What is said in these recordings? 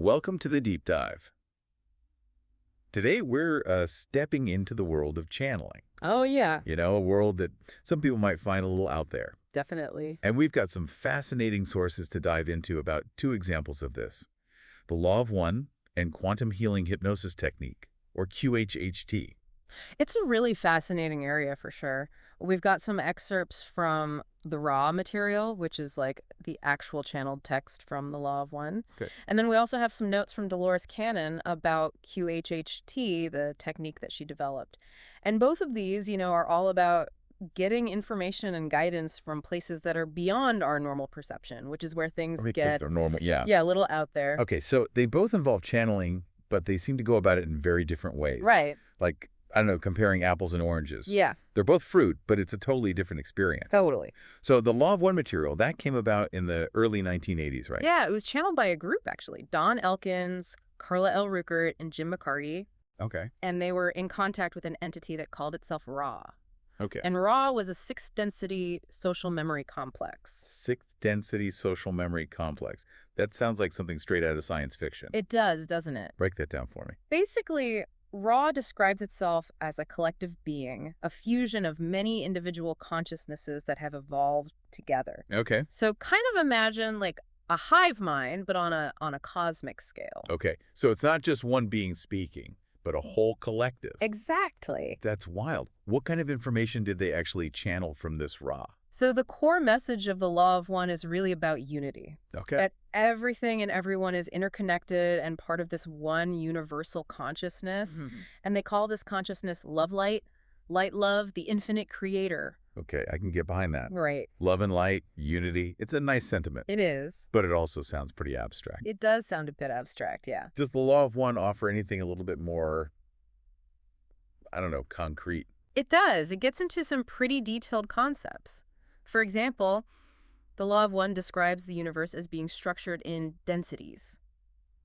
Welcome to the deep dive. Today we're stepping into the world of channeling. Oh, yeah, A world that some people might find a little out there. definitely. And we've got some fascinating sources to dive into about two examples of this. The Law of One and Quantum Healing Hypnosis Technique, or QHHT. It's a really fascinating area for sure. We've got some excerpts from the raw material, which is like the actual channeled text from the Law of One. Okay. And then we also have some notes from Dolores Cannon about QHHT, the technique that she developed. And both of these, are all about getting information and guidance from places that are beyond our normal perception, which is where things Like get, they're normal, yeah. yeah, a little out there. Okay, so they both involve channeling, but they seem to go about it in very different ways. Right. Like, I don't know, comparing apples and oranges. Yeah, They're both fruit, but it's a totally different experience. totally. So the Law of One material, that came about in the early 1980s, right? Yeah, it was channeled by a group, actually. Don Elkins, Carla L. Ruckert, and Jim McCarty. Okay. And they were in contact with an entity that called itself Ra. Okay. And Ra was a sixth-density social memory complex. Sixth density social memory complex. That sounds like something straight out of science fiction. It does, doesn't it? Break that down for me. Basically, Ra describes itself as a collective being, a fusion of many individual consciousnesses that have evolved together. Okay. So kind of imagine like a hive mind, but on a cosmic scale. Okay. So it's not just one being speaking, but a whole collective. Exactly. That's wild. What kind of information did they actually channel from this Ra? So the core message of the Law of One is really about unity. Okay. That everything and everyone is interconnected and part of this one universal consciousness. And they call this consciousness love light, light love, the infinite creator. Okay, I can get behind that. Right. Love and light, unity. It's a nice sentiment, It is. but it also sounds pretty abstract. It does sound a bit abstract, yeah. Does the Law of One offer anything a little bit more, I don't know, concrete? It does. It gets into some pretty detailed concepts. For example, the Law of One describes the universe as being structured in densities.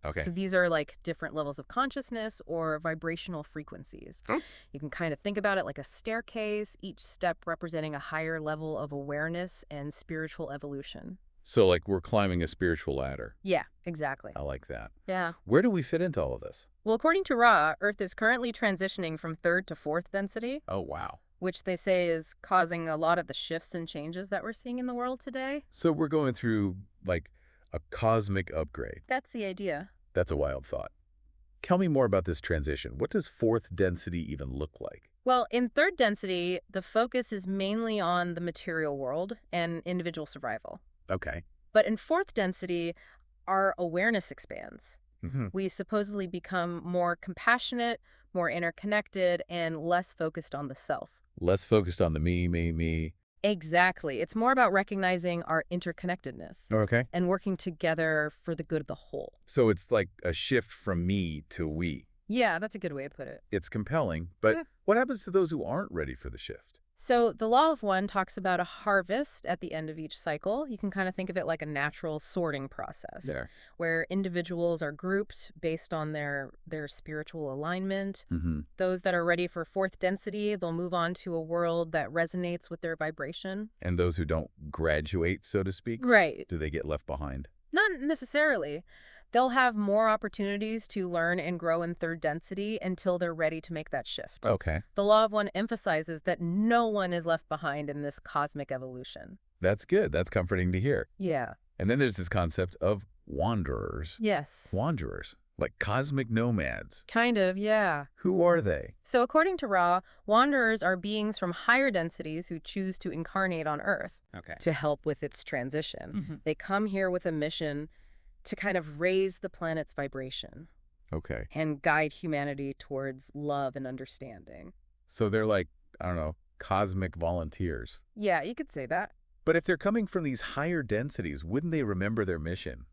Okay. So these are like different levels of consciousness or vibrational frequencies. Oh. You can kind of think about it like a staircase, each step representing a higher level of awareness and spiritual evolution. So like we're climbing a spiritual ladder. Yeah, exactly. I like that. Yeah. Where do we fit into all of this? Well, according to Ra, Earth is currently transitioning from third to fourth density, Oh, wow. which they say is causing a lot of the shifts and changes that we're seeing in the world today. So we're going through like a cosmic upgrade. That's the idea. That's a wild thought. Tell me more about this transition. What does fourth density even look like? Well, in third density, the focus is mainly on the material world and individual survival. Okay. But in fourth density, our awareness expands. Mm-hmm. We supposedly become more compassionate, more interconnected, and less focused on the self. Less focused on the me. Exactly. It's more about recognizing our interconnectedness Okay. and working together for the good of the whole. So it's like a shift from me to we. Yeah, that's a good way to put it. It's compelling, but Yeah. what happens to those who aren't ready for the shift? So the Law of One talks about a harvest at the end of each cycle. You can kind of think of it like a natural sorting process There. where individuals are grouped based on their spiritual alignment. Mm-hmm. Those that are ready for fourth density, they'll move on to a world that resonates with their vibration. And those who don't graduate, so to speak, Right. do they get left behind? Not necessarily. They'll have more opportunities to learn and grow in third density until they're ready to make that shift. Okay. The Law of One emphasizes that no one is left behind in this cosmic evolution. That's good. That's comforting to hear. Yeah. And then there's this concept of wanderers. Yes. Wanderers, like cosmic nomads. Kind of, yeah. Who are they? So according to Ra, wanderers are beings from higher densities who choose to incarnate on Earth Okay. to help with its transition. They come here with a mission to kind of raise the planet's vibration Okay. and guide humanity towards love and understanding. So they're like, I don't know, cosmic volunteers. Yeah, you could say that. But if they're coming from these higher densities, wouldn't they remember their mission?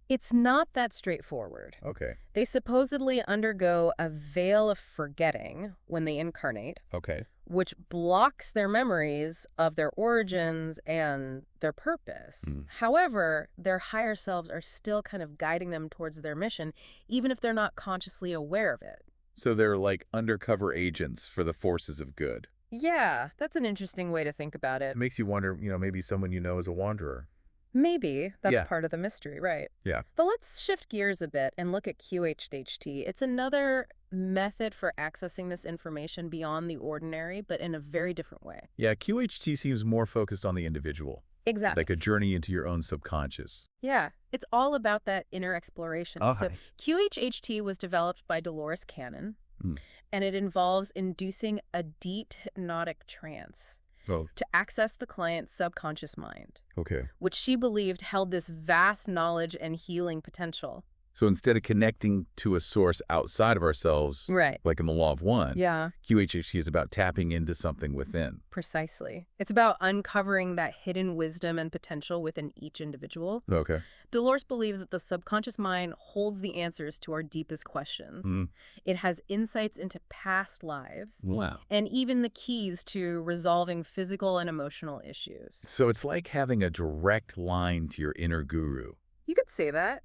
It's not that straightforward. Okay. They supposedly undergo a veil of forgetting when they incarnate, Okay. which blocks their memories of their origins and their purpose. However, their higher selves are still kind of guiding them towards their mission, even if they're not consciously aware of it. So they're like undercover agents for the forces of good. Yeah, that's an interesting way to think about it. It makes you wonder, maybe someone you know is a wanderer. Maybe that's Yeah. part of the mystery, right? Yeah. But let's shift gears a bit and look at QHHT. It's another method for accessing this information beyond the ordinary, but in a very different way. Yeah, QHT seems more focused on the individual, like a Exactly. journey into your own subconscious. Yeah, it's all about that inner exploration. So Hi. QHHT was developed by Dolores Cannon, Mm. and it involves inducing a deep hypnotic trance Oh, to access the client's subconscious mind, okay. which she believed held this vast knowledge and healing potential. So instead of connecting to a source outside of ourselves, Right. like in the Law of One, Yeah, QHHT is about tapping into something within. precisely. It's about uncovering that hidden wisdom and potential within each individual. Okay. Dolores believed that the subconscious mind holds the answers to our deepest questions. Mm. It has insights into past lives Wow. and even the keys to resolving physical and emotional issues. So it's like having a direct line to your inner guru. You could say that.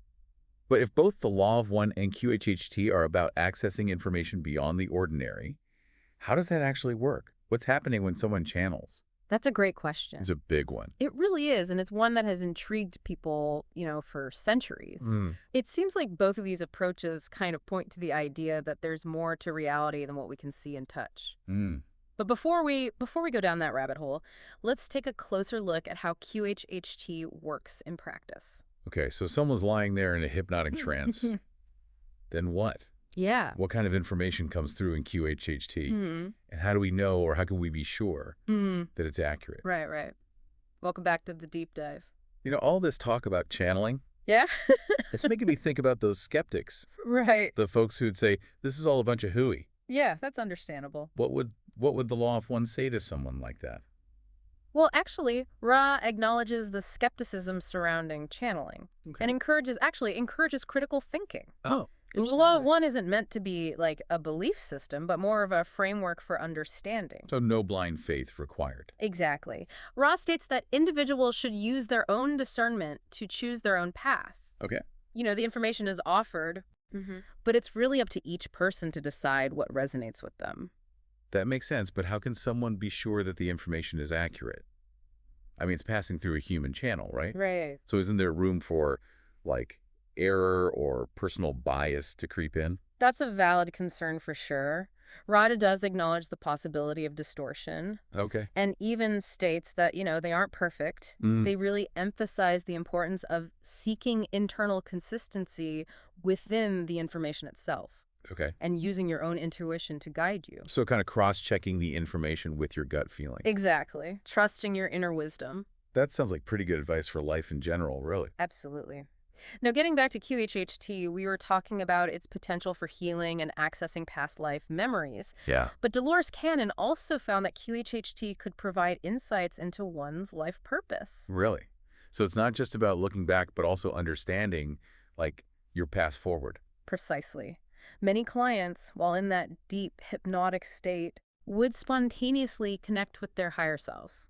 But if both the Law of One and QHHT are about accessing information beyond the ordinary, how does that actually work? What's happening when someone channels? That's a great question. It's a big one. It really is, and it's one that has intrigued people, for centuries. Mm. It seems like both of these approaches kind of point to the idea that there's more to reality than what we can see and touch. Mm. But before we go down that rabbit hole, let's take a closer look at how QHHT works in practice. Okay, so someone's lying there in a hypnotic trance. Then what? Yeah. What kind of information comes through in QHHT? Mm. And how do we know, or how can we be sure Mm. that it's accurate? Right, right. Welcome back to the deep dive. You know, all this talk about channeling, Yeah? it's making me think about those skeptics, Right. the folks who'd say, this is all a bunch of hooey. Yeah, that's understandable. What would the Law of One say to someone like that? Well, actually, Ra acknowledges the skepticism surrounding channeling and encourages critical thinking. Oh. The Law of One isn't meant to be like a belief system, but more of a framework for understanding. So no blind faith required. Exactly. Ra states that individuals should use their own discernment to choose their own path. Okay. The information is offered, but it's really up to each person to decide what resonates with them. That makes sense, but how can someone be sure that the information is accurate? I mean, it's passing through a human channel, right? Right. So isn't there room for, like, error or personal bias to creep in? That's a valid concern for sure. Rada does acknowledge the possibility of distortion Okay. and even states that, they aren't perfect. Mm. They really emphasize the importance of seeking internal consistency within the information itself Okay. and using your own intuition to guide you. So kind of cross-checking the information with your gut feeling. Exactly. Trusting your inner wisdom. That sounds like pretty good advice for life in general, really. Absolutely. Now, getting back to QHHT, we were talking about its potential for healing and accessing past life memories. Yeah. But Dolores Cannon also found that QHHT could provide insights into one's life purpose. Really? So it's not just about looking back, but also understanding, like, your path forward. Precisely. Many clients, while in that deep hypnotic state, would spontaneously connect with their higher selves,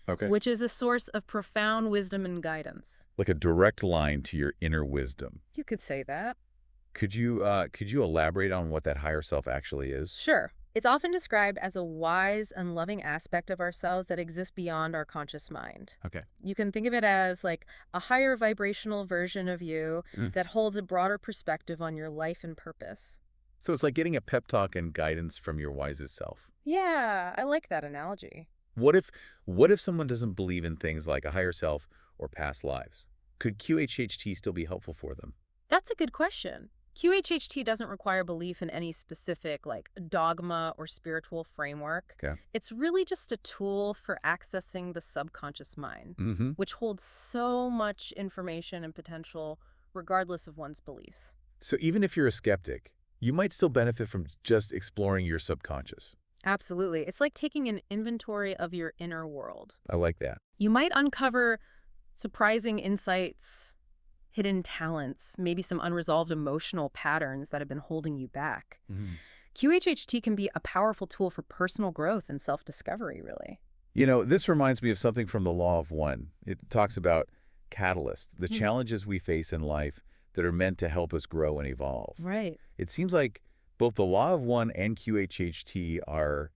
Okay. which is a source of profound wisdom and guidance. Like a direct line to your inner wisdom. You could say that. Could you elaborate on what that higher self actually is? Sure. It's often described as a wise and loving aspect of ourselves that exists beyond our conscious mind. Okay. You can think of it as like a higher vibrational version of you Mm. that holds a broader perspective on your life and purpose. So it's like getting a pep talk and guidance from your wisest self. Yeah, I like that analogy. What if someone doesn't believe in things like a higher self or past lives? Could QHHT still be helpful for them? That's a good question. QHHT doesn't require belief in any specific dogma or spiritual framework. Okay. It's really just a tool for accessing the subconscious mind, Mm-hmm. which holds so much information and potential regardless of one's beliefs. So even if you're a skeptic, you might still benefit from just exploring your subconscious. Absolutely. It's like taking an inventory of your inner world. I like that. You might uncover surprising insights, hidden talents, maybe some unresolved emotional patterns that have been holding you back. Mm-hmm. QHHT can be a powerful tool for personal growth and self-discovery, really. You know, this reminds me of something from the Law of One. It talks about catalysts, the challenges we face in life that are meant to help us grow and evolve. Right. It seems like both the Law of One and QHHT are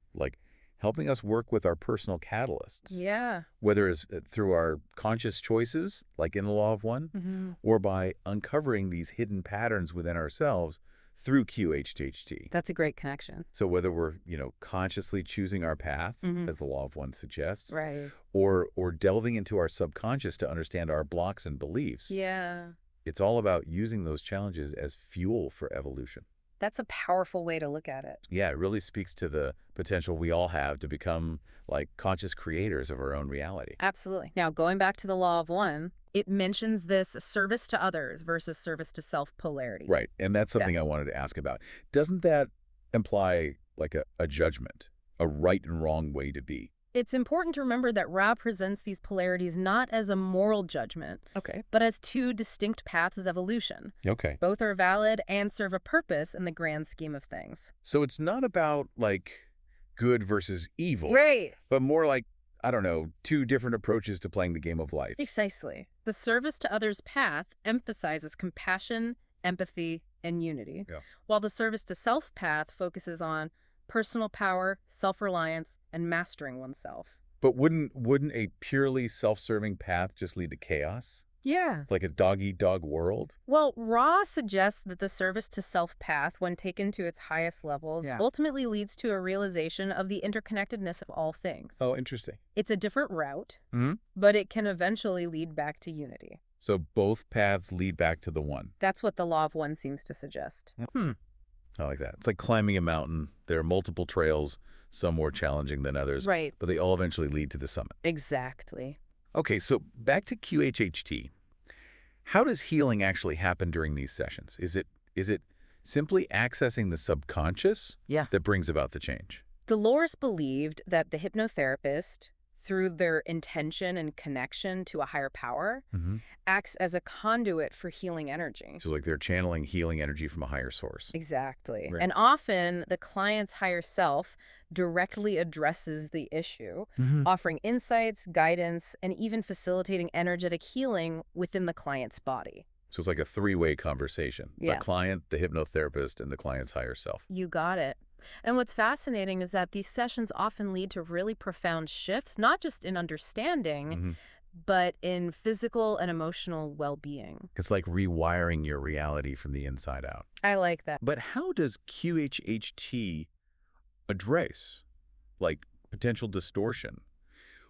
helping us work with our personal catalysts, Yeah. whether it's through our conscious choices, like in the Law of One, or by uncovering these hidden patterns within ourselves through QHHT. That's a great connection. So whether we're, consciously choosing our path, Hmm. as the Law of One suggests, Right. or delving into our subconscious to understand our blocks and beliefs, Yeah. it's all about using those challenges as fuel for evolution. That's a powerful way to look at it. Yeah, it really speaks to the potential we all have to become like conscious creators of our own reality. Absolutely. Now, going back to the Law of One, it mentions this service to others versus service to self polarity. Right. And that's something I wanted to ask about. Doesn't that imply like a judgment, a right and wrong way to be? It's important to remember that Ra presents these polarities not as a moral judgment, Okay. but as two distinct paths of evolution. Okay. Both are valid and serve a purpose in the grand scheme of things. So it's not about like good versus evil, Right. but more like, I don't know, two different approaches to playing the game of life. Precisely. The service to others path emphasizes compassion, empathy, and unity, Yeah. while the service to self path focuses on personal power, self-reliance, and mastering oneself. But wouldn't a purely self-serving path just lead to chaos? Yeah. Like a dog-eat-dog world? Well, Ra suggests that the service to self path, when taken to its highest levels, Yeah. ultimately leads to a realization of the interconnectedness of all things. Oh, interesting. It's a different route, Hmm. but it can eventually lead back to unity. So both paths lead back to the one. That's what the Law of One seems to suggest. I like that. It's like climbing a mountain. There are multiple trails, some more challenging than others, Right. but they all eventually lead to the summit. Exactly. Okay, so back to QHHT. How does healing actually happen during these sessions? Is it simply accessing the subconscious Yeah. that brings about the change? Dolores believed that the hypnotherapist, through their intention and connection to a higher power, acts as a conduit for healing energy. So like they're channeling healing energy from a higher source. Exactly. Right. And often the client's higher self directly addresses the issue, offering insights, guidance, and even facilitating energetic healing within the client's body. So it's like a three-way conversation. Yeah. The client, the hypnotherapist, and the client's higher self. You got it. And what's fascinating is that these sessions often lead to really profound shifts, not just in understanding, but in physical and emotional well-being. It's like rewiring your reality from the inside out. I like that. But how does QHHT address, like, potential distortion?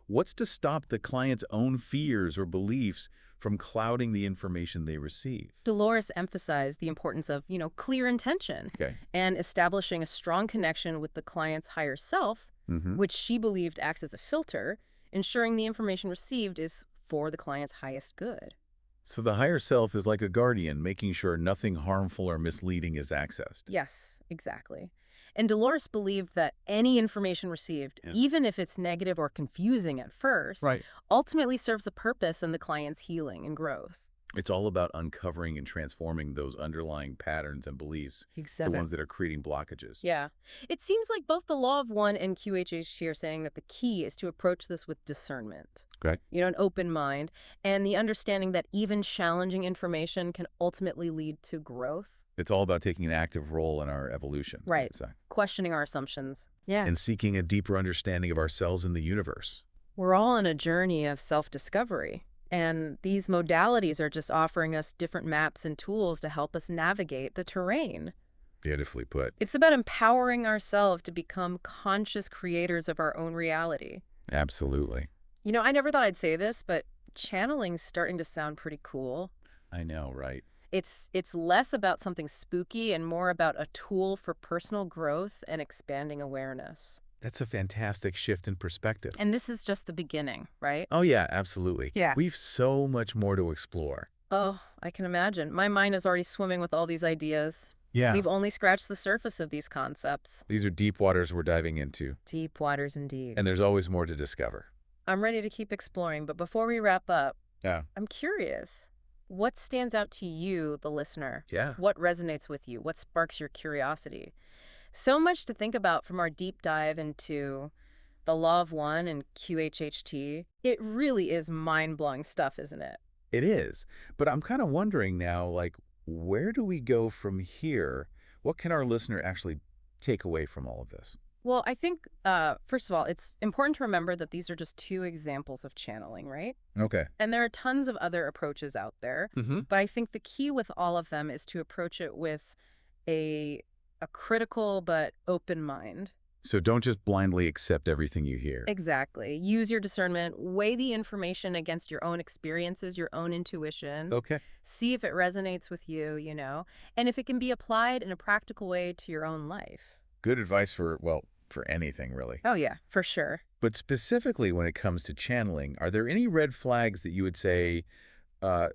What's to stop the client's own fears or beliefs from clouding the information they receive? Dolores emphasized the importance of, clear intention Okay. and establishing a strong connection with the client's higher self, which she believed acts as a filter, ensuring the information received is for the client's highest good. So the higher self is like a guardian, making sure nothing harmful or misleading is accessed. Yes, exactly. And Dolores believed that any information received, even if it's negative or confusing at first, Right. ultimately serves a purpose in the client's healing and growth. It's all about uncovering and transforming those underlying patterns and beliefs, Exactly. the ones that are creating blockages. Yeah. It seems like both the Law of One and QHHT are saying that the key is to approach this with discernment. Okay. An open mind, and the understanding that even challenging information can ultimately lead to growth. It's all about taking an active role in our evolution. Right. I'd say. Questioning our assumptions. Yeah. And seeking a deeper understanding of ourselves and the universe. We're all on a journey of self-discovery, and these modalities are just offering us different maps and tools to help us navigate the terrain. Beautifully put. It's about empowering ourselves to become conscious creators of our own reality. Absolutely. I never thought I'd say this, but channeling's starting to sound pretty cool. I know, right? It's less about something spooky and more about a tool for personal growth and expanding awareness. That's a fantastic shift in perspective. And this is just the beginning, right? Oh, yeah, absolutely. Yeah. We've so much more to explore. Oh, I can imagine. My mind is already swimming with all these ideas. Yeah. We've only scratched the surface of these concepts. These are deep waters we're diving into. Deep waters indeed. And there's always more to discover. I'm ready to keep exploring, but before we wrap up, Yeah. I'm curious. What stands out to you, the listener? Yeah. What resonates with you? What sparks your curiosity? So much to think about from our deep dive into the Law of One and QHHT. It really is mind-blowing stuff, isn't it? It is. But I'm kind of wondering now, like, where do we go from here? What can our listener actually take away from all of this? Well, I think, first of all, it's important to remember that these are just two examples of channeling, right? Okay. And there are tons of other approaches out there, Mm-hmm. but I think the key with all of them is to approach it with a a critical but open mind. So don't just blindly accept everything you hear. Exactly. Use your discernment, weigh the information against your own experiences, your own intuition, Okay. see if it resonates with you, and if it can be applied in a practical way to your own life. Good advice for, well, for anything, really. Oh, yeah, for sure. But specifically when it comes to channeling, are there any red flags that you would say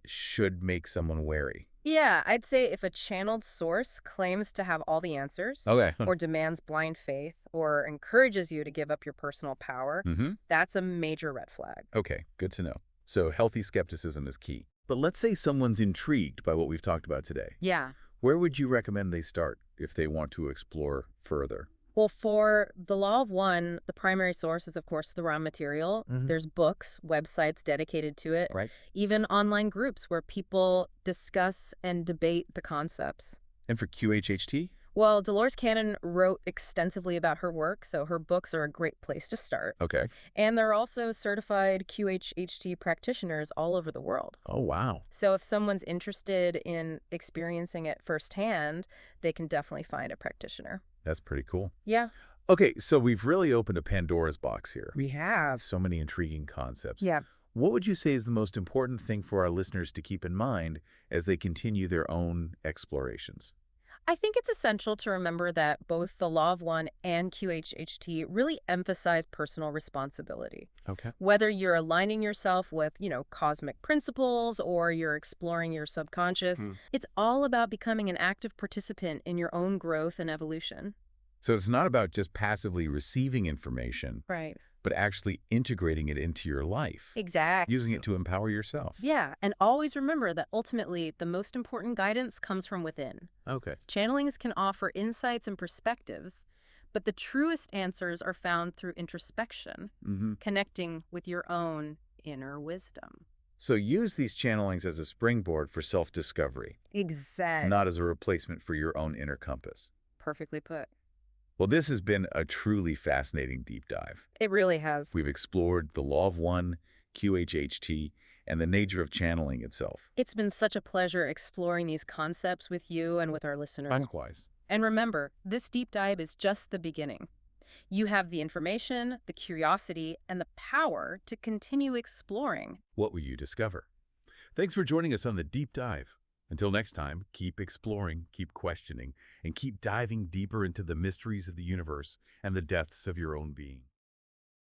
should make someone wary? Yeah, I'd say if a channeled source claims to have all the answers, Okay. or demands blind faith, or encourages you to give up your personal power, Mm-hmm. that's a major red flag. Okay, good to know. So healthy skepticism is key. But let's say someone's intrigued by what we've talked about today. Yeah. Where would you recommend they start if they want to explore further? Well, for the Law of One, the primary source is, of course, the raw material. Mhm. There's books, websites dedicated to it, Right. even online groups where people discuss and debate the concepts. And for QHHT? Well, Dolores Cannon wrote extensively about her work, so her books are a great place to start. Okay. And there are also certified QHHT practitioners all over the world. Oh, wow. So if someone's interested in experiencing it firsthand, they can definitely find a practitioner. That's pretty cool. Yeah. Okay, so we've really opened a Pandora's box here. We have. So many intriguing concepts. Yeah. What would you say is the most important thing for our listeners to keep in mind as they continue their own explorations? I think it's essential to remember that both the Law of One and QHHT really emphasize personal responsibility. Okay. Whether you're aligning yourself with, cosmic principles or you're exploring your subconscious, it's all about becoming an active participant in your own growth and evolution. So it's not about just passively receiving information, Right. but actually integrating it into your life, Exactly. using it to empower yourself. Yeah, and always remember that ultimately the most important guidance comes from within. Okay. Channelings can offer insights and perspectives, but the truest answers are found through introspection, Mm-hmm. connecting with your own inner wisdom. So use these channelings as a springboard for self-discovery, Exactly. not as a replacement for your own inner compass. Perfectly put. Well, this has been a truly fascinating deep dive. It really has. We've explored the Law of One, QHHT, and the nature of channeling itself. It's been such a pleasure exploring these concepts with you and with our listeners. Likewise. And remember, this deep dive is just the beginning. You have the information, the curiosity, and the power to continue exploring. What will you discover? Thanks for joining us on the deep dive. Until next time, keep exploring, keep questioning, and keep diving deeper into the mysteries of the universe and the depths of your own being.